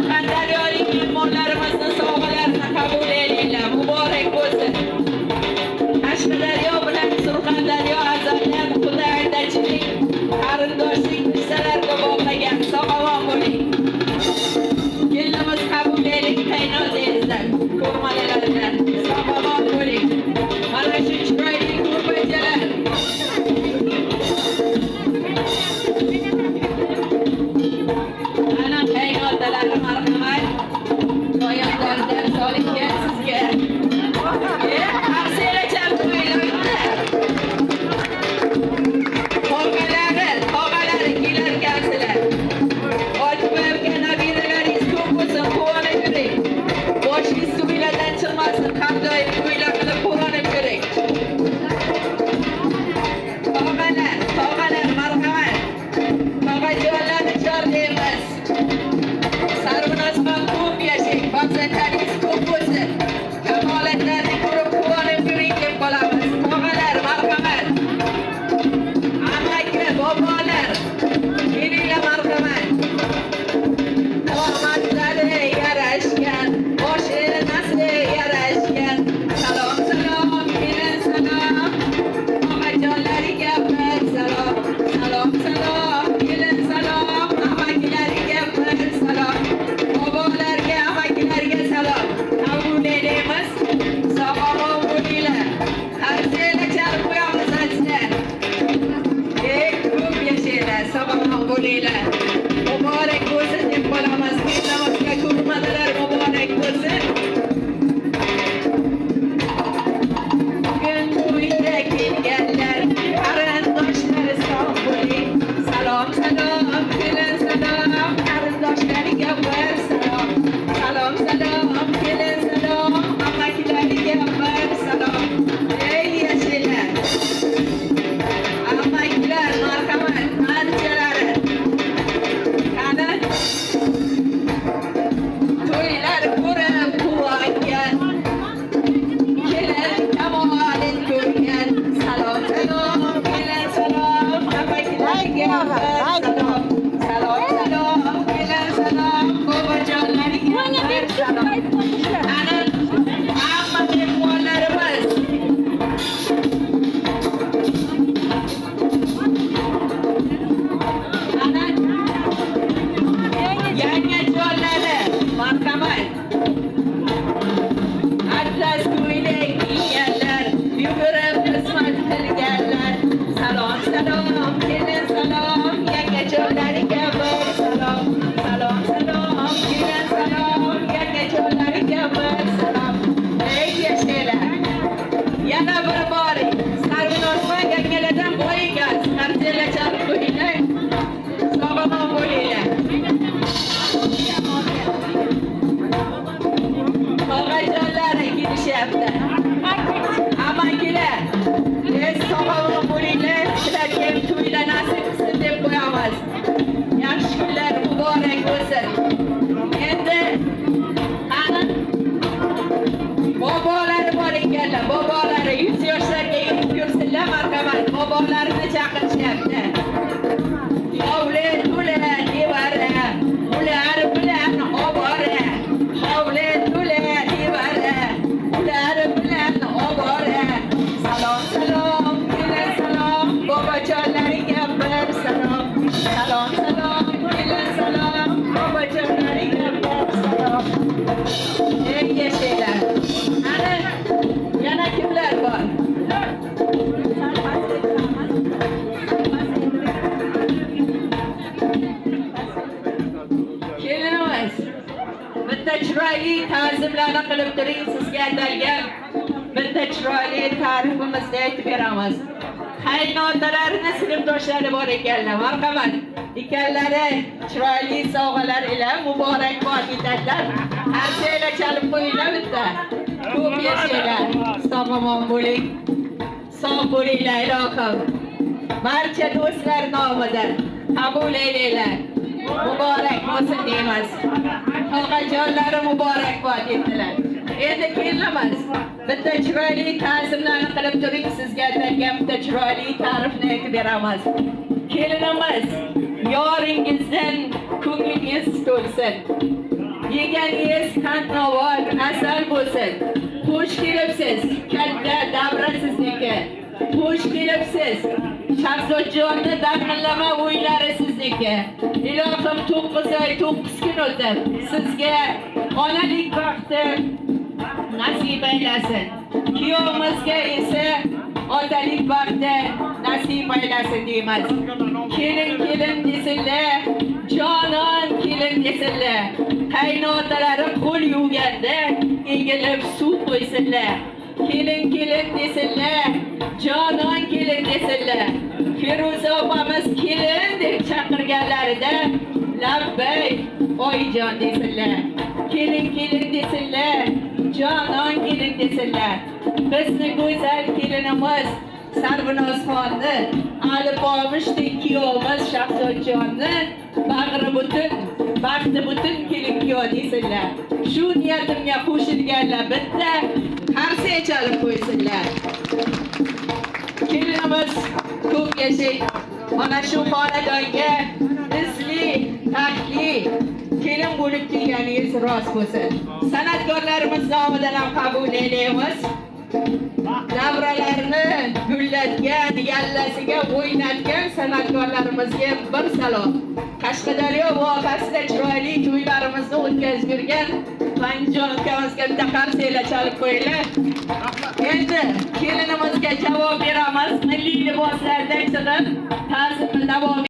Surxondaryolik mehmonlarimizni sovg'alarini qabul etinglar. Muborak bo'lsin. Qashqadaryo bilan Surxondaryo azaldan xudoyardachilik, qarindoshlik qissalarga bog'lagan sog'-omon bo'ling. Kelinimiz qabul eling qaynotangizdan, ko'rmalaridan sog'-omon bo'ling. Mana shu chiroyli ko'rpachalar. Ana qaynotalar marhamat. Qo'yinlardan solingan sizga. Hafsala chalqo'ylarni. Tog'alari kelarkansizlar. Olib nabiralaringiz ko'p bo'lsin, quvonib yuring. Boshingiz suvlardan chiqmasin, har doim to'ylar qilib quvonib yuring. Tog'alar marhamat. Tog'ajonlarni chorlaymiz. Sarvinoz ham ko'p yashang, farzandlaringiz ko'p bo'lsin. Kamolatlarni ko'rib quvonib yuring deb qolamiz. Tog'alar marhamat. Amaki, bobolar, kelinglar marhamat. Qomatlari yarashgan, boshonasi yarashgan. Salom, kelin salom. Omajonlariga bir salom. Salom, kelin salom. Amakilariga bir salom. Bobolarga, amakilarga salom. Qabul edamiz. Sog'-omon bo'linglar. Hafsala chalib qo'yamiz sizlar. Ko'p yashanglar, sog'-omon bo'linglar. Muborak bo'lsin deb qolamiz. Namozga ko'rmadilar, muborak bo'lsin. Bugun to'yga kelganlar, qarindoshlari sog' bo'ling. Salom, kelin salom. Qarindoshlariga bir salom. Salom, kelin salom. Amakilariga bir salom. Ey yashanglar. Amakilar marhamat, barchalari. Qani to'ylar ko'rib quvongan, kelin kamolin ko'rgan. Salom, kelin salom. Amakilarga bir salom. Salom, kelin salom. Bobojonlariga bir salom. Ana hamma mehmonlarimiz. Ana yangi jonlari marhamat. Atlas ko'ylak kiyganlar, yugurib xizmat qilganlar. Salom, kelin salom. Yangi jonlariga bir salom. Salom, kelin salom. Yangi jonlariga bir salom. Ey yashanglar. Yana bir bor sarvinoz yangilardan bo'yingiz. Hafsala chalib qo'yinglar. Sog'-omon bo'linglar. Tog'ajonlari kelishyapti. Amakilar, sog'-omon bo'linglar. Sizlarga ham to'ylar nasib qilsin deb qo'yamiz. Yaxshi kunlar muborak bo'lsin. Endi ana bobolari bor ekanlar. Bobolari 100 yoshlarga yetib yursinlar, marhamat. Bobolarini chaqirishyapti. Hovli to'la nevara, ular bilan ovora. Hovli to'la nevara, ular bilan ovora. Salom, kelin salom. Bobojonlariga bir salom. Salom, kelin salom. Bobojonlariga bir salom. Ey yashanglar. Ana yana kimlar bor? Kelinimiz, bitta chiroyli ta'zimlarni qilib turing, sizga atalgan bitta chiroyli ta'rifimizni aytib beramiz. Qaynotalarni sinfdoshlari bor ekanlar, marhamat. Ikkalari chiroyli sovg'alar bilan muborakbod etadilar. Hafsala chalib qo'yinglar bitta. Ko'p yashanglar, sog'-omon bo'ling. Sog' bo'linglar ilohim. Barcha do'stlar nomidan qabul etinglar. Muborak bo'lsin deymiz. Tog'ajonlari muborakbod etdilar. Endi kelinimiz, bitta chiroyli ta'zimlarni qilib turing, sizga atalgan bitta chiroyli ta'rifni aytib beramiz. Kelinimiz, yoringizdan ko'nglingiz to'lsin. yeganingiz qandnovot, asal bo'lsin. Xush kelibsiz, katta davra sizniki. Xush kelibsiz. Shahzodjonni darg'inlama o'ylari sizniki. Ilohim 9 oy 9 kun o'tib sizga onalik baxti nasib aylasin. Kuyovimizga esa otalik baxti nasib aylasin deymiz. Kelin desinlar, jonon kelin desinlar. Qaynotalari qo'l yuvganda egilib suv qo'ysinlar. Kelin desinlar, jonon kelin desinlar. Feruza opamiz kelin deb chaqirganlarida labbay oyijon desinlar. Kelin desinlar, jonon kelin desinlar. Bizni go'zal kelinimiz Sarvinozxonni, Alipomishdek kuyovimiz Shahzodjonni bag'ri butun, baxti butun kelin kuyov desinlar. Shu niyatimga qo'shilganlar bitta qarsiya chalib qo'ysinlar. Kelinimiz ko'p yashang. Mana shu xonadonga izli, taxtli kelin bo'lib kelganingiz rost bo'lsin. San'atkorlarimiz nomidan ham qabul eylaymiz. Davralarni gullatgan, yallasiga o'ynatgan san'atkorlarimizga bir salom. Qashqadaryo vohasida chiroyli to'ylarimizni o'tkazib yurgan Panjon ukamizga bitta qarsiyalar chalib qo'yinglar. Endi kelinimizga javob beramiz. Milliy liboslarda chiqib ta'zimni davom